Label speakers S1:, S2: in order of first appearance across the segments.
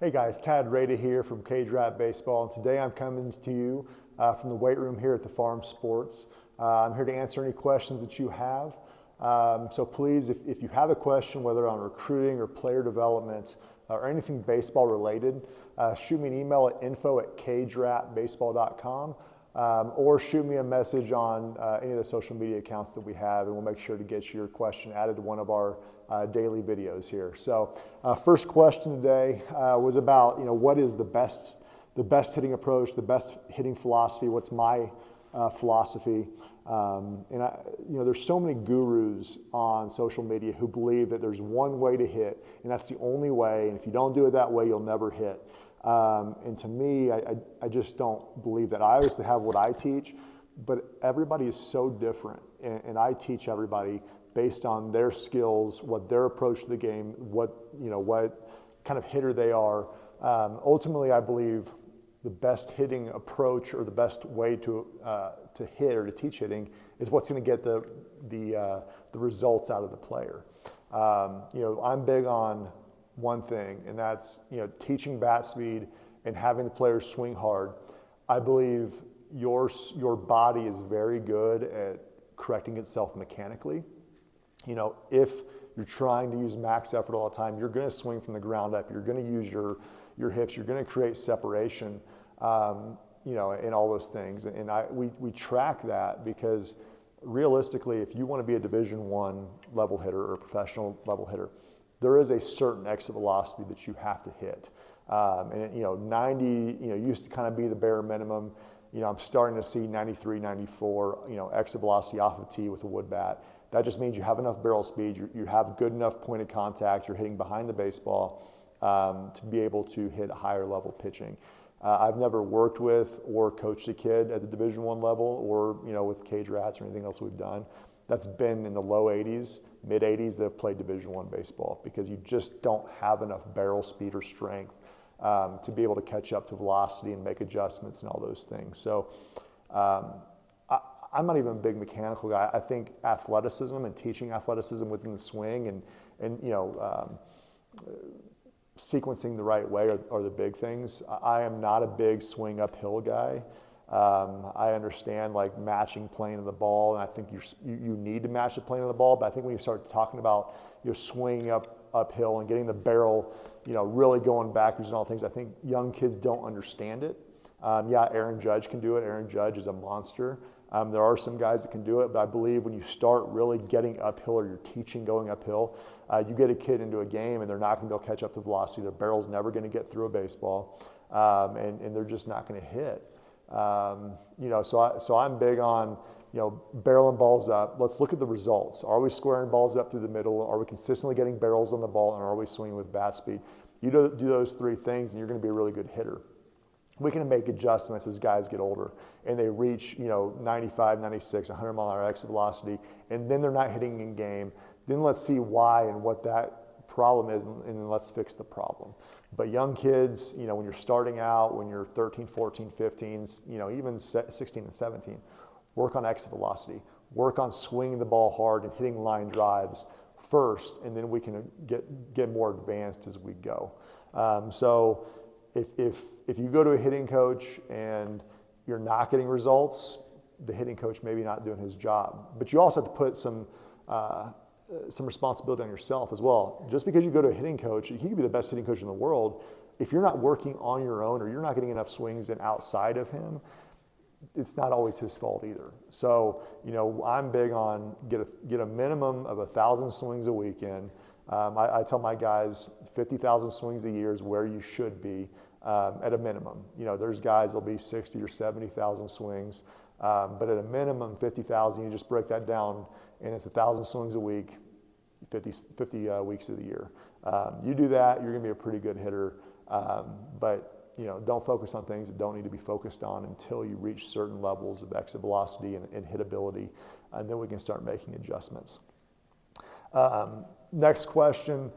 S1: Hey guys, Tad Reida here from Cage Rat Baseball, and today I'm coming to you from the weight room here at the Farm Sports. I'm here to answer any questions that you have. So please, if you have a question, whether on recruiting or player development or anything baseball related, shoot me an email at info@cageratbaseball.com or shoot me a message on any of the social media accounts that we have, and we'll make sure to get your question added to one of our daily videos here. So first question today was about, what is the best hitting approach, the best hitting philosophy? What's my philosophy? There's so many gurus on social media who believe that there's one way to hit, and that's the only way, and if you don't do it that way, you'll never hit. And to me, I just don't believe that. I obviously have what I teach, but everybody is so different, and I teach everybody based on their skills, what their approach to the game, what kind of hitter they are. Ultimately, I believe the best hitting approach or the best way to hit or to teach hitting is what's going to get the results out of the player. I'm big on one thing, and that's teaching bat speed and having the players swing hard. I believe your body is very good at correcting itself mechanically. If you're trying to use max effort all the time, you're going to swing from the ground up. You're going to use your hips. You're going to create separation, and all those things. And we track that because realistically, if you want to be a Division I level hitter or a professional level hitter, there is a certain exit velocity that you have to hit. 90, used to kind of be the bare minimum. I'm starting to see 93, 94, exit velocity off of tee with a wood bat. That just means you have enough barrel speed, you have good enough point of contact, you're hitting behind the baseball to be able to hit higher level pitching. I've never worked with or coached a kid at the Division I level or with Cage Rats or anything else we've done that's been in the low 80s, mid 80s that have played Division I baseball, because you just don't have enough barrel speed or strength to be able to catch up to velocity and make adjustments and all those things. So I'm not even a big mechanical guy. I think athleticism and teaching athleticism within the swing and sequencing the right way are the big things. I am not a big swing uphill guy. I understand matching plane of the ball, and I think you need to match the plane of the ball. But I think when you start talking about swinging uphill and getting the barrel, really going backwards and all things, I think young kids don't understand it. Aaron Judge can do it. Aaron Judge is a monster. There are some guys that can do it, but I believe when you start really getting uphill or you're teaching going uphill, you get a kid into a game and they're not going to be able to catch up to velocity. Their barrel's never going to get through a baseball, and they're just not going to hit. So I'm big on barreling balls up. Let's look at the results. Are we squaring balls up through the middle? Are we consistently getting barrels on the ball? And are we swinging with bat speed? You do those three things, and you're going to be a really good hitter. We can make adjustments as guys get older and they reach 95, 96, 100 mile an hour exit velocity, and then they're not hitting in game. Then let's see why and what that problem is, and then let's fix the problem. But young kids, when you're starting out, when you're 13, 14, 15, even 16 and 17, work on exit velocity. Work on swinging the ball hard and hitting line drives first, and then we can get more advanced as we go. So if you go to a hitting coach and you're not getting results, the hitting coach may be not doing his job. But you also have to put some responsibility on yourself as well. Just because you go to a hitting coach, he could be the best hitting coach in the world. If you're not working on your own or you're not getting enough swings in outside of him, it's not always his fault either. So, I'm big on get a minimum of 1,000 swings a weekend. I tell my guys 50,000 swings a year is where you should be at a minimum. There's guys that'll be 60 or 70,000 swings, but at a minimum 50,000, you just break that down, and it's 1,000 swings a week, 50 weeks of the year. You do that, you're going to be a pretty good hitter, but don't focus on things that don't need to be focused on until you reach certain levels of exit velocity and hitability, and then we can start making adjustments. Next question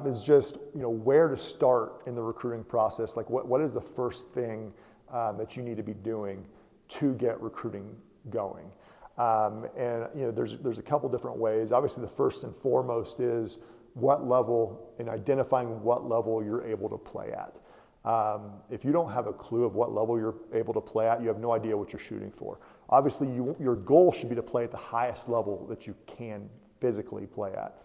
S1: is just where to start in the recruiting process. What is the first thing that you need to be doing to get recruiting going? There's a couple different ways. Obviously, the first and foremost is what level and identifying what level you're able to play at. If you don't have a clue of what level you're able to play at, you have no idea what you're shooting for. Obviously, your goal should be to play at the highest level that you can physically play at.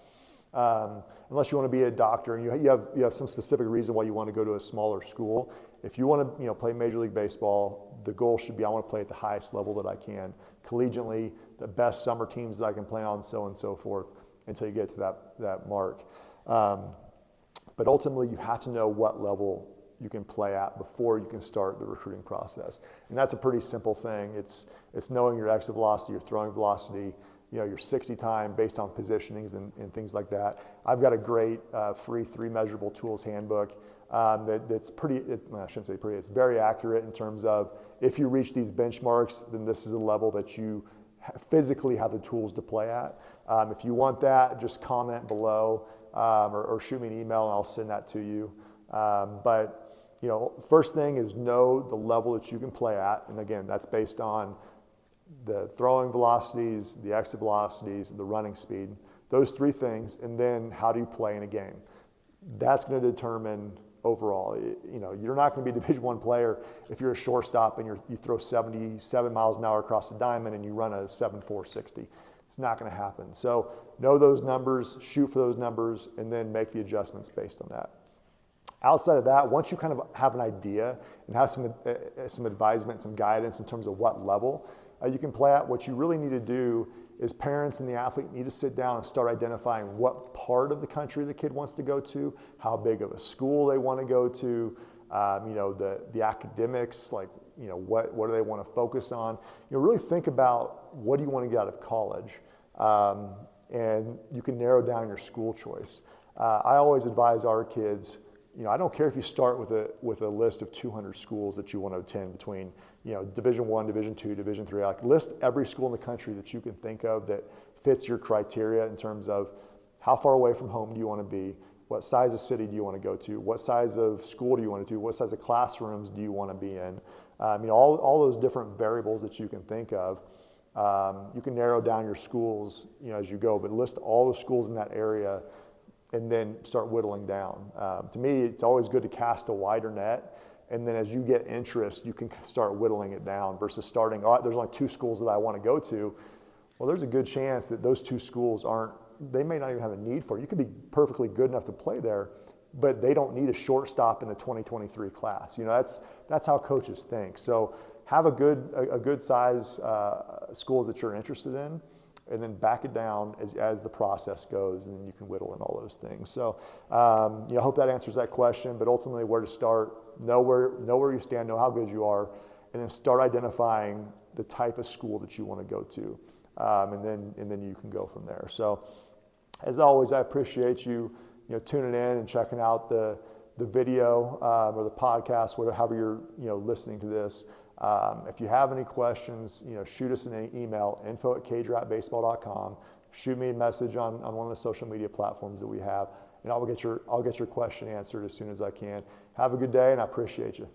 S1: Unless you want to be a doctor and you have some specific reason why you want to go to a smaller school. If you want to play Major League Baseball, the goal should be I want to play at the highest level that I can, collegiately, the best summer teams that I can play on, so on and so forth, until you get to that mark. But ultimately, you have to know what level you can play at before you can start the recruiting process. And that's a pretty simple thing. It's knowing your exit velocity, your throwing velocity, your 60 time based on positionings and things like that. I've got a great free 3 measurable tools handbook that's pretty, I shouldn't say pretty, it's very accurate in terms of if you reach these benchmarks, then this is a level that you physically have the tools to play at. If you want that, just comment below or shoot me an email and I'll send that to you. But first thing is know the level that you can play at. And again, that's based on the throwing velocities, the exit velocities, the running speed, those 3 things. And then how do you play in a game? That's going to determine overall. You're not going to be a Division I player if you're a shortstop and you throw 77 miles an hour across the diamond and you run a 7.460. It's not going to happen. So know those numbers, shoot for those numbers, and then make the adjustments based on that. Outside of that, once you kind of have an idea and have some advisement, some guidance in terms of what level you can play at, what you really need to do is parents and the athlete need to sit down and start identifying what part of the country the kid wants to go to, how big of a school they want to go to, the academics, like, what do they want to focus on. Really think about what do you want to get out of college, and you can narrow down your school choice. I always advise our kids, I don't care if you start with a list of 200 schools that you want to attend between, Division I, Division II, Division III. Like list every school in the country that you can think of that fits your criteria in terms of how far away from home do you want to be, what size of city do you want to go to, what size of school do you want to do, what size of classrooms do you want to be in. All those different variables that you can think of. You can narrow down your schools, as you go, but list all the schools in that area and then start whittling down. To me, it's always good to cast a wider net, and then as you get interest, you can start whittling it down versus starting, there's only 2 schools that I want to go to. Well, there's a good chance that those 2 schools they may not even have a need for it. You could be perfectly good enough to play there, but they don't need a shortstop in the 2023 class. That's how coaches think. So have a good size schools that you're interested in, and then back it down as the process goes, and then you can whittle in all those things. So I hope that answers that question, but ultimately where to start, know where you stand, know how good you are, and then start identifying the type of school that you want to go to, and then you can go from there. So as always, I appreciate you tuning in and checking out the video or the podcast, however you're listening to this. If you have any questions, shoot us an email, info@cageratbaseball.com. Shoot me a message on one of the social media platforms that we have, and I'll get your question answered as soon as I can. Have a good day, and I appreciate you.